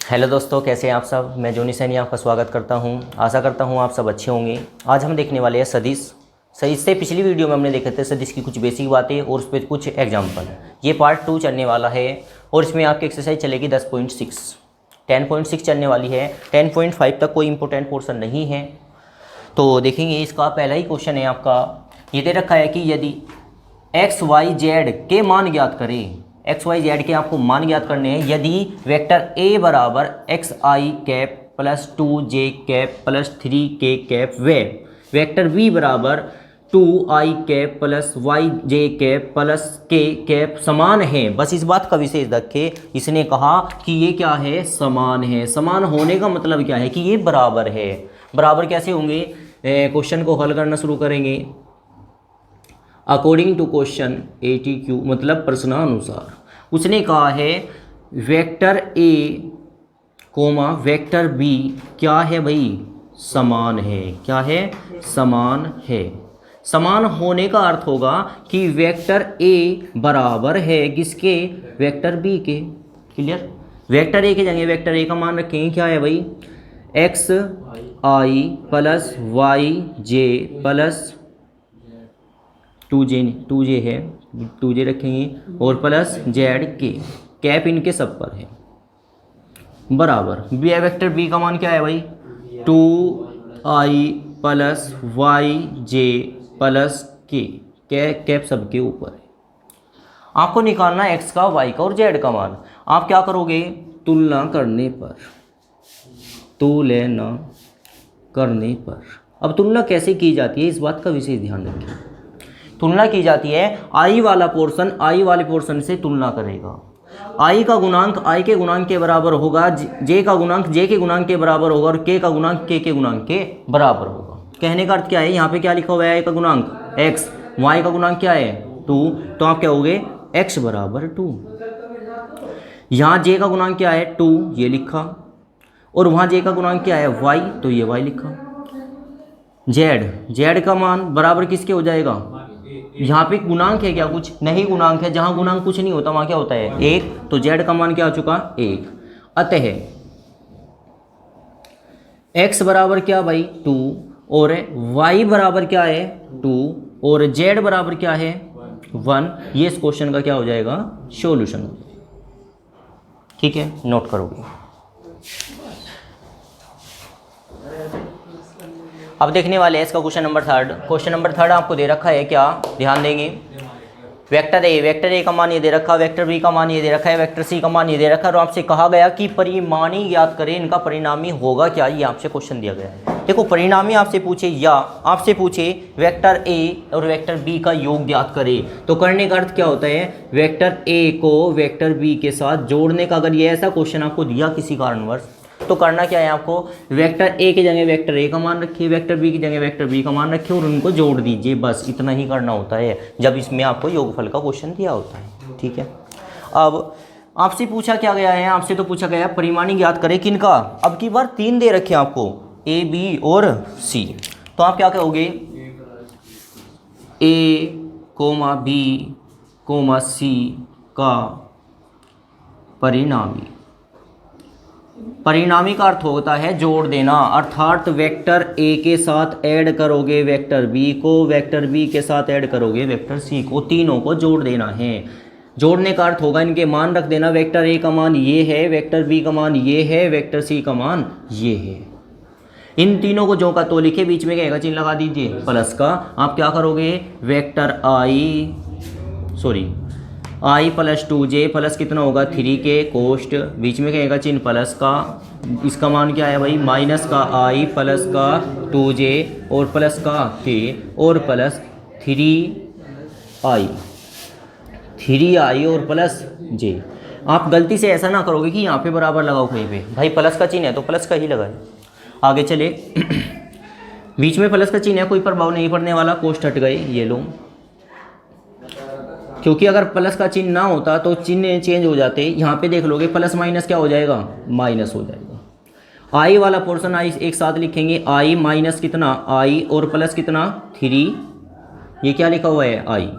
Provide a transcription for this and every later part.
Hello दोस्तों, कैसे हैं आप सब। मैं जोनी सैनी आपका स्वागत करता हूं। आशा करता हूं आप सब अच्छे होंगे। आज हम देखने वाले हैं सदिश। सदिश से पिछली वीडियो में हमने देखे थे सदिश की कुछ बेसिक बातें और उस पर कुछ एग्जाम्पल। ये पार्ट 2 चलने वाला है और इसमें आपकी एक्सरसाइज चलेगी 10.6। 10.6 चलने वाली है। 10.5 तक कोई इंपॉर्टेंट पोर्शन नहीं है। तो देखेंगे, इसका पहला ही क्वेश्चन है आपका। ये दे रखा है कि यदि एक्स वाई जेड के मान ज्ञात करें। एक्स वाई जेड के आपको मान ज्ञात करने हैं। यदि वेक्टर ए बराबर एक्स आई कैप प्लस 2 जे कैप प्लस 3 के कैप व वेक्टर बी बराबर 2 आई कैप प्लस वाई जे कैप प्लस के कैप समान है। बस इस बात का विशेष रखे, इसने कहा कि ये क्या है, समान है। समान होने का मतलब क्या है कि ये बराबर है। बराबर कैसे होंगे, क्वेश्चन को हल करना शुरू करेंगे। अकॉर्डिंग टू क्वेश्चन ATQ मतलब प्रश्नानुसार उसने कहा है vector A comma vector B क्या है भाई, समान है। क्या है, समान है। समान होने का अर्थ होगा कि वेक्टर ए बराबर है किसके, वेक्टर बी के। क्लियर। वेक्टर ए के जगह वेक्टर ए का मान रखेंगे, क्या है भाई, एक्स आई प्लस वाई जे प्लस 2J है, 2J रखेंगे और प्लस जेड के कैप इनके सब पर है बराबर बी। वेक्टर बी का मान क्या है भाई, 2i प्लस वाई जे प्लस के कैप सब के ऊपर है। आपको निकालना है एक्स का, वाई का और जेड का मान। आप क्या करोगे, तुलना करने पर, तुलना करने पर। अब तुलना कैसे की जाती है, इस बात का विशेष ध्यान रखें। तुलना की जाती है, आई वाला पोर्शन आई वाले पोर्शन से तुलना करेगा। आई का गुणांक आई के गुणांक के बराबर होगा, जे का गुणांक जे के गुणांक के बराबर होगा और के का गुणांक के गुणांक के बराबर होगा। कहने का अर्थ क्या है, यहाँ पे क्या लिखा हुआ है, आई का गुणांक एक्स, वाई का गुणांक क्या है 2, तो आप क्या होगे एक्स बराबर 2। यहाँ जे का गुणांक क्या है 2, ये लिखा, और वहाँ जे का गुणांक क्या है वाई, तो ये वाई लिखा। जेड का मान बराबर किसके हो जाएगा, यहाँ पे गुणांक है क्या, कुछ नहीं गुणांक है। जहाँ गुणांक कुछ नहीं होता वहाँ क्या होता है 1, तो जेड का मान क्या हो चुका 1। अतः x बराबर क्या भाई 2 और y बराबर क्या है 2 और z बराबर क्या है 1। ये इस क्वेश्चन का क्या हो जाएगा, सॉल्यूशन। ठीक है, नोट करोगे। अब देखने वाले हैं इसका क्वेश्चन नंबर 3। क्वेश्चन नंबर 3 आपको दे रखा है, क्या ध्यान देंगे। वेक्टर ए का मान ये दे रखा, वेक्टर बी का मान ये दे रखा है, वेक्टर सी का मान ये दे रखा है और आपसे कहा गया कि परिमाणी ज्ञात करें, इनका परिणामी होगा क्या, ये आपसे क्वेश्चन दिया गया है। देखो, परिणामी आपसे पूछे या आपसे पूछे वेक्टर ए और वेक्टर बी का योग ज्ञात करे, तो करने का अर्थ क्या होता है, वेक्टर ए को वेक्टर बी के साथ जोड़ने का। अगर ये ऐसा क्वेश्चन आपको दिया किसी कारणवश, तो करना क्या है आपको, वेक्टर ए की जगह वेक्टर ए का मान रखिए, वेक्टर बी की जगह वेक्टर बी का मान रखिए और उनको जोड़ दीजिए। बस इतना ही करना होता है जब इसमें आपको योगफल का क्वेश्चन दिया होता है। ठीक है। अब आपसे पूछा क्या गया है, आपसे तो पूछा गया परिमाणी ज्ञात करें किनका। अब की बार 3 दे रखे आपको, ए बी और सी। तो आप क्या कहोगे, ए कोमा बी कोमा सी का परिणामी। परिणामी का अर्थ होता है जोड़ देना, अर्थात वेक्टर ए के साथ ऐड करोगे वेक्टर बी को, वेक्टर बी के साथ ऐड करोगे वेक्टर सी को, तीनों को जोड़ देना है। जोड़ने का अर्थ होगा इनके मान रख देना, वेक्टर ए का मान ये है, वेक्टर बी का मान ये है, वेक्टर सी का मान ये है। इन तीनों को जो का तो लिखे, बीच में क्या चिन्ह लगा दीजिए प्लस का। आप क्या करोगे, वेक्टर आई प्लस 2J प्लस कितना होगा 3 के कोष्ट, बीच में कहेगा चिन्ह प्लस का। इसका मान क्या है भाई, माइनस का I प्लस का 2J और प्लस का K और प्लस 3I और प्लस J। आप गलती से ऐसा ना करोगे कि यहाँ पे बराबर लगाओ कहीं पे, भाई प्लस का चिन्ह है तो प्लस का ही लगाए। आगे चले बीच में प्लस का चिन्ह है, कोई प्रभाव नहीं पड़ने वाला, कोष्ट हट गए, ये लो। क्योंकि अगर प्लस का चिन्ह ना होता तो चिन्ह चेंज हो जाते। यहाँ पे देख लोगे प्लस माइनस क्या हो जाएगा, माइनस हो जाएगा। आई वाला पोर्शन आई एक साथ लिखेंगे, आई माइनस कितना आई और प्लस कितना 3, ये क्या लिखा हुआ है आई।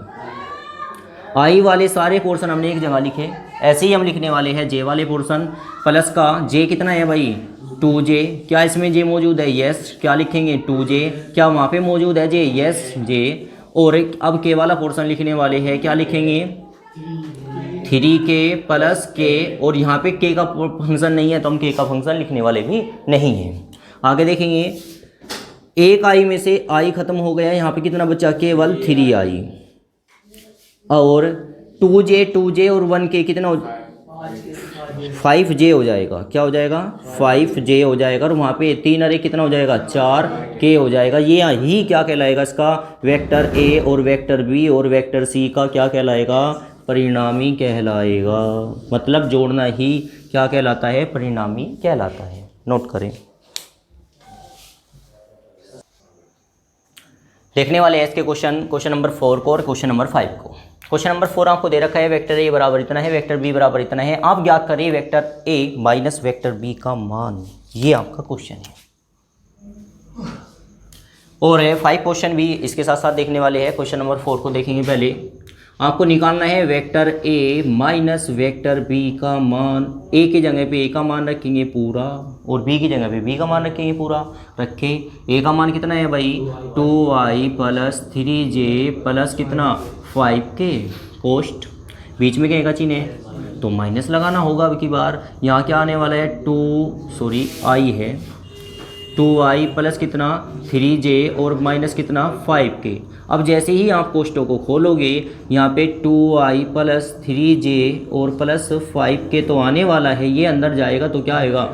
आई वाले सारे पोर्शन हमने एक जगह लिखे, ऐसे ही हम लिखने वाले हैं जे वाले पोर्शन प्लस का जे कितना है भाई 2j, क्या इसमें जे मौजूद है, यस, क्या लिखेंगे 2j, क्या वहाँ पे मौजूद है जे, यस जे। और अब के वाला पोर्शन लिखने वाले हैं, क्या लिखेंगे 3k प्लस के, और यहाँ पे के का फंक्शन नहीं है तो हम के का फंक्शन लिखने वाले भी नहीं हैं। आगे देखेंगे एक आई में से आई खत्म हो गया, यहाँ पे कितना बचा केवल 3i, और 2j और 1k कितना हो 5j हो जाएगा, क्या हो जाएगा 5j हो जाएगा, और वहाँ पे 3 अरे कितना हो जाएगा 4k हो जाएगा। ये ही क्या कहलाएगा, इसका वेक्टर a और वेक्टर b और वेक्टर c का क्या कहलाएगा, परिणामी कहलाएगा। मतलब जोड़ना ही क्या कहलाता है, परिणामी कहलाता है। नोट करें। देखने वाले हैं इसके क्वेश्चन नंबर 4 को और क्वेश्चन नंबर 5 को। क्वेश्चन नंबर 4 आपको दे रखा है वेक्टर ए बराबर इतना है, वेक्टर बी बराबर इतना है, आप ज्ञात करिए vector A minus vector B का मान। ये आपका क्वेश्चन है। और 5 क्वेश्चन भी इसके साथ साथ देखने वाले हैं। क्वेश्चन नंबर 4 को देखेंगे। पहले आपको निकालना है vector A minus vector B का मान। ए की जगह पे ए का मान रखेंगे पूरा, और बी की जगह पे बी का मान रखेंगे पूरा। रखे ए का मान कितना है भाई 2i प्लस 3j प्लस कितना 5k कोष्ट, बीच में क्या का चिन्ह है तो माइनस लगाना होगा अब की बार। यहाँ क्या आने वाला है i है 2i प्लस कितना 3j और माइनस कितना 5k। अब जैसे ही आप कोष्टों को खोलोगे यहाँ पे 2i प्लस 3j और प्लस 5k तो आने वाला है, ये अंदर जाएगा तो क्या आएगा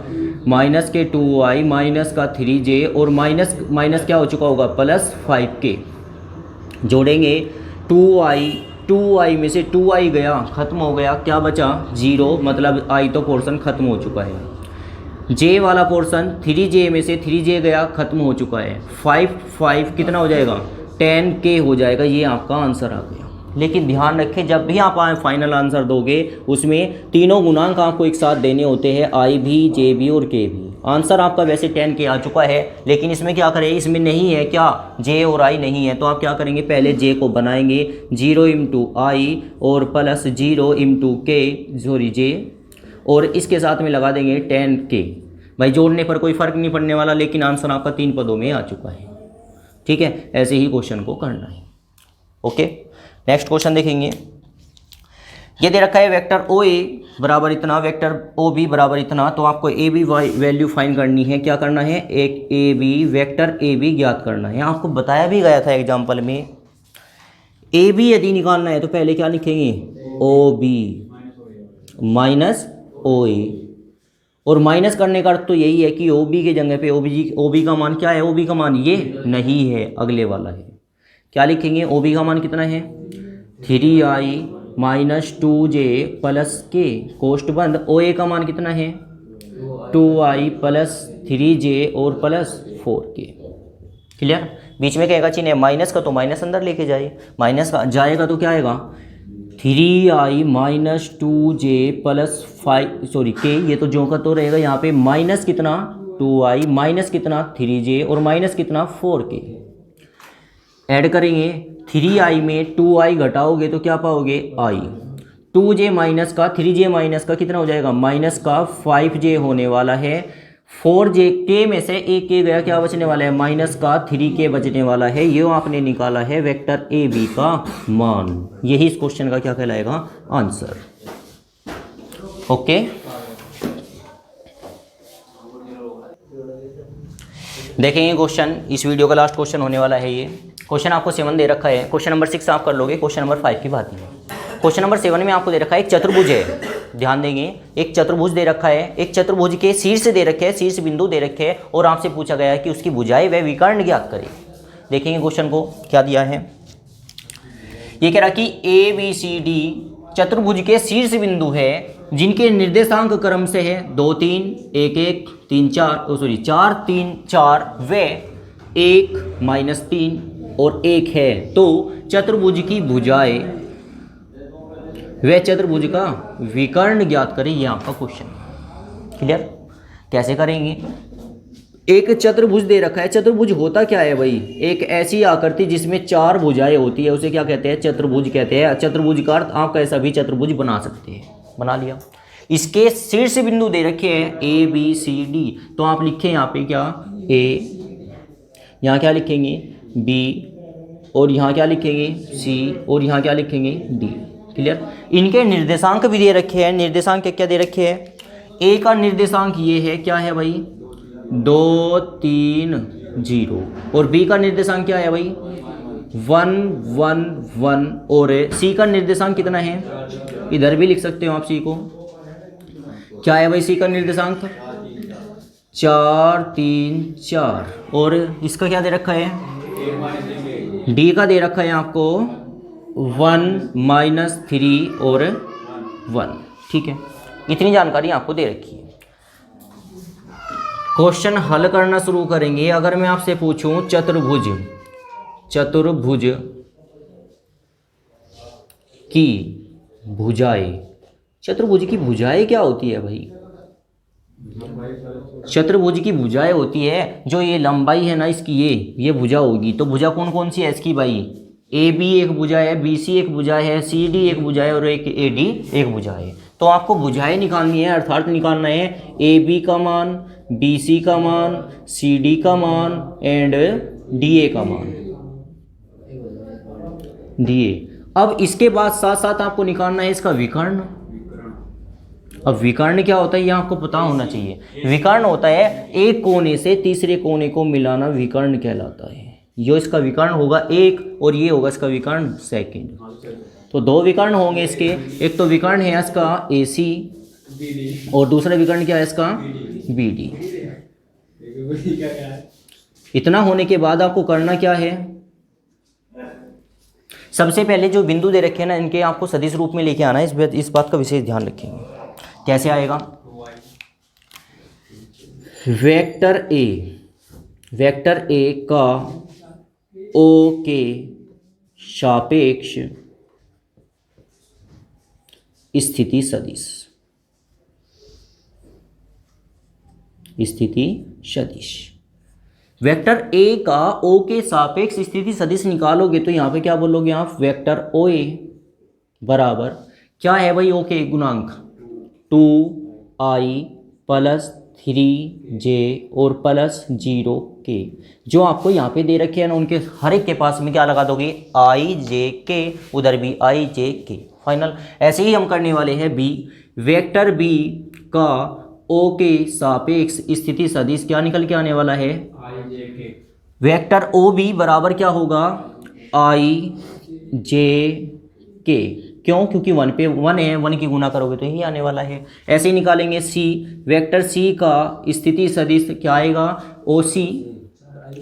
माइनस के 2i माइनस का 3j और माइनस क्या हो चुका होगा प्लस 5k। जोड़ेंगे 2i में से 2i गया ख़त्म हो गया, क्या बचा 0, मतलब i तो पोर्शन ख़त्म हो चुका है। j वाला पोर्शन 3j में से 3j गया ख़त्म हो चुका है। 5 कितना हो जाएगा 10k हो जाएगा। ये आपका आंसर आ गया। लेकिन ध्यान रखें जब भी आप फाइनल आंसर दोगे उसमें तीनों गुणांक आपको एक साथ देने होते हैं, i भी j भी और k भी। आंसर आपका वैसे 10k आ चुका है, लेकिन इसमें क्या करें, इसमें नहीं है क्या j और i नहीं है, तो आप क्या करेंगे पहले j को बनाएंगे 0 इंटू i और प्लस 0 इंटू j, और इसके साथ में लगा देंगे 10k। भाई जोड़ने पर कोई फ़र्क नहीं पड़ने वाला, लेकिन आंसर आपका 3 पदों में आ चुका है। ठीक है, ऐसे ही क्वेश्चन को करना है। ओके, नेक्स्ट क्वेश्चन देखेंगे। ये दे रखा है वेक्टर ओ ए बराबर इतना, वेक्टर ओ बी बराबर इतना, तो आपको ए बी वैल्यू फाइंड करनी है। क्या करना है, एक A B vector A B ज्ञात करना है। आपको बताया भी गया था एग्जाम्पल में। ए बी यदि निकालना है तो पहले क्या लिखेंगे ओ बी माइनस ओ ए, और माइनस करने का अर्थ तो यही है कि ओ बी के जगह पे ओ बी का मान क्या है, ओ बी का मान ये नहीं है, अगले वाला है। क्या लिखेंगे, ओ बी का मान कितना है 3i minus 2j plus k कोष्ट बंद। ओ ए का मान कितना है 2i प्लस 3j और प्लस 4k। क्लियर। बीच में क्या आएगा चिन्ह है माइनस का, तो माइनस अंदर लेके जाए, माइनस का जाएगा तो क्या आएगा 3i minus 2j plus k, ये तो जो का तो रहेगा। यहाँ पे माइनस कितना 2i माइनस कितना 3j और माइनस कितना 4k। ऐड करेंगे 3i में 2i घटाओगे तो क्या पाओगे i, 2j माइनस का 3j माइनस का कितना हो जाएगा माइनस का 5j होने वाला है। 4j के में से एक के गया, क्या बचने वाला है माइनस का 3k बचने वाला है। ये आपने निकाला है वेक्टर ए बी का मान। यही इस क्वेश्चन का क्या कहलाएगा आंसर। ओके, देखेंगे क्वेश्चन, इस वीडियो का लास्ट क्वेश्चन होने वाला है। ये क्वेश्चन आपको 7 दे रखा है। क्वेश्चन नंबर 6 आप कर लोगे, क्वेश्चन नंबर 5 की बात नहीं है। क्वेश्चन नंबर 7 में आपको दे रखा है एक चतुर्भुज है, ध्यान देंगे, एक चतुर्भुज दे रखा है। एक चतुर्भुज के शीर्ष दे रखे हैं, शीर्ष बिंदु दे रखे हैं, और आपसे पूछा गया है कि उसकी भुजाएं व विकर्ण ज्ञात करें। देखेंगे क्वेश्चन को क्या दिया है। ये कह रहा कि ए बी सी डी चतुर्भुज के शीर्ष बिंदु है जिनके निर्देशांक क्रम से है 2 3 1 1 3 4 3 4 व 1 -3 और 1 है। तो चतुर्भुज की भुजाएं व चतुर्भुज का विकर्ण ज्ञात करें। ये आपका क्वेश्चन। क्लियर। कैसे करेंगे, एक चतुर्भुज दे रखा है। चतुर्भुज होता क्या है भाई, एक ऐसी आकृति जिसमें 4 भुजाएं होती है, उसे क्या कहते हैं चतुर्भुज कहते हैं। चतुर्भुज का अर्थ आप कैसा भी चतुर्भुज बना सकते हैं। बना लिया। इसके शीर्ष बिंदु दे रखे हैं ए बी सी डी, तो आप लिखें यहाँ पे क्या, ए, यहाँ क्या लिखेंगे बी, और यहाँ क्या लिखेंगे सी, और यहाँ क्या लिखेंगे डी। क्लियर। इनके निर्देशांक भी दे रखे हैं। निर्देशांक क्या दे रखे हैं, ए का निर्देशांक ये है, क्या है भाई 2 3 0, और बी का निर्देशांक क्या है भाई 1 1 1, और सी का निर्देशांक कितना है, इधर भी लिख सकते हो आप सी को, क्या है भाई सी का निर्देशांक 4 3 4, और इसका क्या दे रखा है, डी का दे रखा है आपको 1 -3 और 1। ठीक है, इतनी जानकारी आपको दे रखी है। क्वेश्चन हल करना शुरू करेंगे। अगर मैं आपसे पूछूं चतुर्भुज की भुजाएं, चतुर्भुज की भुजाएं क्या होती है भाई, चतुर्भुज की भुजाएं होती है जो ये लंबाई है ना इसकी, ये भुजा होगी। तो भुजा कौन कौन सी है इसकी भाई, ए बी एक भुजा है, बी सी एक भुजा है, सी डी एक भुजा है, और एक ए डी एक भुजा है। तो आपको भुजाएं निकालनी है, अर्थात निकालना है ए बी का मान, बी सी का मान, सी डी का मान एंड डी ए का मान, डी ए। अब इसके बाद साथ साथ आपको निकालना है इसका विकर्ण। अब विकर्ण क्या होता है ये आपको पता होना चाहिए। विकर्ण होता है एक कोने से तीसरे कोने को मिलाना, विकर्ण कहलाता है। ये इसका विकर्ण होगा एक, और ये होगा इसका विकर्ण सेकंड। तो दो विकर्ण होंगे इसके, एक तो विकर्ण है इसका ए सी, और दूसरा विकर्ण क्या है इसका बी डी। इतना होने के बाद आपको करना क्या है, सबसे पहले जो बिंदु दे रखे हैं ना इनके आपको सदिश रूप में लेके आना है। इस बात का विशेष ध्यान रखेंगे। कैसे आएगा, वेक्टर ए का ओ के सापेक्ष स्थिति सदिश, वेक्टर ए का ओ के सापेक्ष स्थिति सदिश निकालोगे तो यहाँ पे क्या बोलोगे आप, वेक्टर ओ ए बराबर क्या है भाई, ओ के गुणांक 2i + 3j और +0k। जो आपको यहाँ पे दे रखे हैं ना उनके हर एक के पास में क्या लगा दोगे, i j k, उधर भी i j k। फाइनल। ऐसे ही हम करने वाले हैं बी, वेक्टर बी का ओ के सापेक्ष स्थिति सदिश क्या निकल के आने वाला है, i j k। Vector O B बराबर क्या होगा, i j k। क्यों, क्योंकि 1 पे 1 है, 1 की गुना करोगे तो यही आने वाला है। ऐसे ही निकालेंगे सी, वेक्टर सी का स्थिति सदिश क्या आएगा, ओ सी।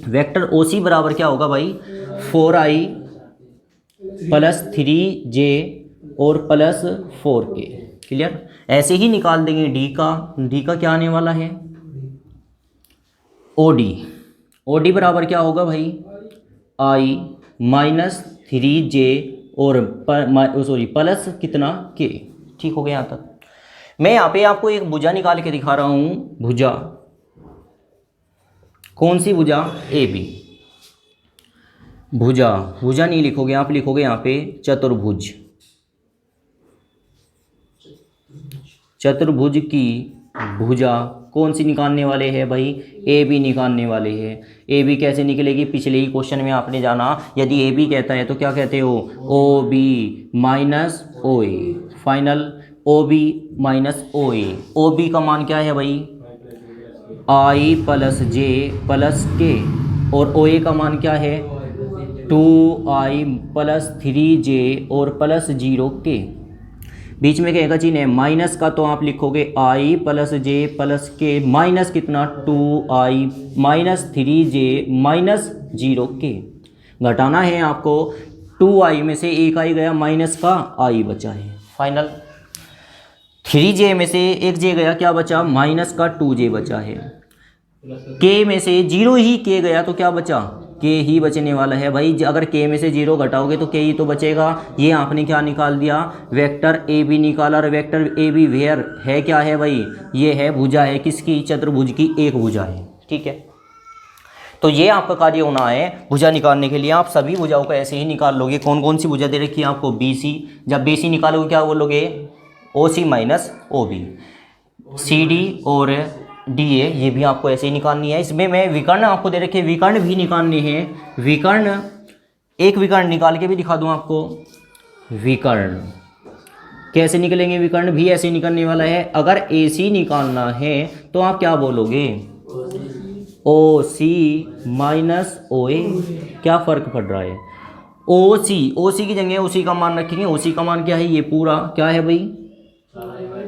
वेक्टर ओ सी बराबर क्या होगा भाई, 4i + 3j और +4k। क्लियर। ऐसे ही निकाल देंगे डी का क्या आने वाला है, ओडी बराबर क्या होगा भाई, i - 3j और प्लस कितना के। ठीक हो गया यहाँ तक। मैं यहाँ पे आपको एक भुजा निकाल के दिखा रहा हूँ। भुजा कौन सी भुजा, ए बी भुजा नहीं लिखोगे आप, लिखोगे यहाँ पे चतुर्भुज की भुजा कौन सी निकालने वाले हैं भाई, ए बी निकालने वाले हैं। ए बी कैसे निकलेगी, पिछले ही क्वेश्चन में आपने जाना, यदि ए बी कहता है तो क्या कहते हो, ओ बी माइनस ओ ए। Final, O B minus O ए। ओ बी का मान क्या है भाई, i + j + k, और ओ ए का मान क्या है, 2i + 3j और +0k। बीच में कहेगा चिन्ह है माइनस का, तो आप लिखोगे i + j + k माइनस कितना, 2i - 3j - 0k। घटाना है आपको, 2i में से एक i गया, माइनस का i बचा है। फाइनल, 3j में से एक j गया, क्या बचा, माइनस का 2j बचा है। k में से 0 ही k गया तो क्या बचा, k ही बचने वाला है भाई। अगर k में से 0 घटाओगे तो k ही तो बचेगा। ये आपने क्या निकाल दिया, वेक्टर ए बी निकाला। और वेक्टर ए बी वेयर है क्या है भाई, ये है भुजा है किसकी, चतुर्भुज की एक भुजा है। ठीक है, तो ये आपका कार्य होना है भुजा निकालने के लिए। आप सभी भुजाओं को ऐसे ही निकाल लोगे। कौन कौन सी भुजा दे रखी है आपको, बी सी। जब बी सी निकालोगे क्या बोलोगे, O C minus O B, C D और डी ए, ये भी आपको ऐसे ही निकालनी है। इसमें मैं विकर्ण आपको दे रखे विकर्ण भी निकालने हैं। विकर्ण, एक विकर्ण निकाल के भी दिखा दूं आपको। विकर्ण कैसे निकलेंगे? विकर्ण भी ऐसे निकलने वाला है। अगर ए सी निकालना है तो आप क्या बोलोगे? ओ सी माइनस ओ ए। क्या फ़र्क पड़ रहा है? ओ सी की जगह ओ सी का मान रखेंगे। ओ सी का मान क्या है? ये पूरा क्या है भाई?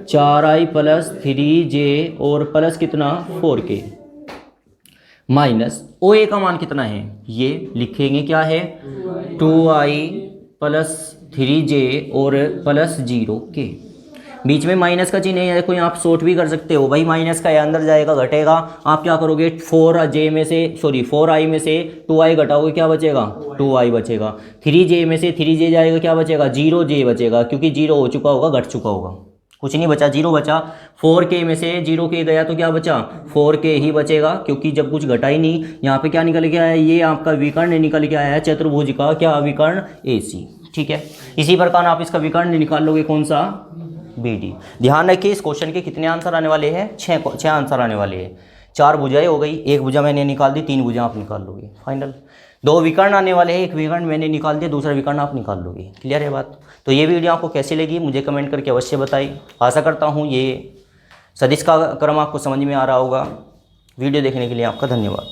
4i प्लस 3j और प्लस कितना? 4k माइनस ओ ए का मान कितना है? ये लिखेंगे क्या है? 2i प्लस 3j और प्लस 0k। बीच में माइनस का चिन्ह है, कोई आप शॉर्ट भी कर सकते हो भाई। माइनस का अंदर जाएगा, घटेगा। आप क्या करोगे? 4i में से 2i घटाओगे, क्या बचेगा? 2i बचेगा। 3j में से 3j जाएगा, क्या बचेगा? 0j बचेगा, क्योंकि 0 हो चुका होगा, घट चुका होगा, कुछ नहीं बचा, 0 बचा। 4k में से 0k गया तो क्या बचा? 4k ही बचेगा, क्योंकि जब कुछ घटा ही नहीं। यहाँ पे क्या निकल के आया? ये आपका विकर्ण निकल के आया है चतुर्भुज का, क्या विकर्ण? AC। ठीक है, इसी प्रकार आप इसका विकर्ण निकाल लोगे, कौन सा? BD। ध्यान रखिए इस क्वेश्चन के कितने आंसर आने वाले हैं? 6 आंसर आने वाले हैं। 4 भुजाएं हो गई, एक भुजा मैंने निकाल दी, 3 भुजा आप निकाल लोगे, फाइनल। 2 विकर्ण आने वाले हैं, एक विकर्ण मैंने निकाल दिया, दूसरा विकर्ण आप निकाल लोगे। क्लियर है बात? तो ये वीडियो आपको कैसी लगी मुझे कमेंट करके अवश्य बताइए। आशा करता हूँ ये सदिश का क्रम आपको समझ में आ रहा होगा। वीडियो देखने के लिए आपका धन्यवाद।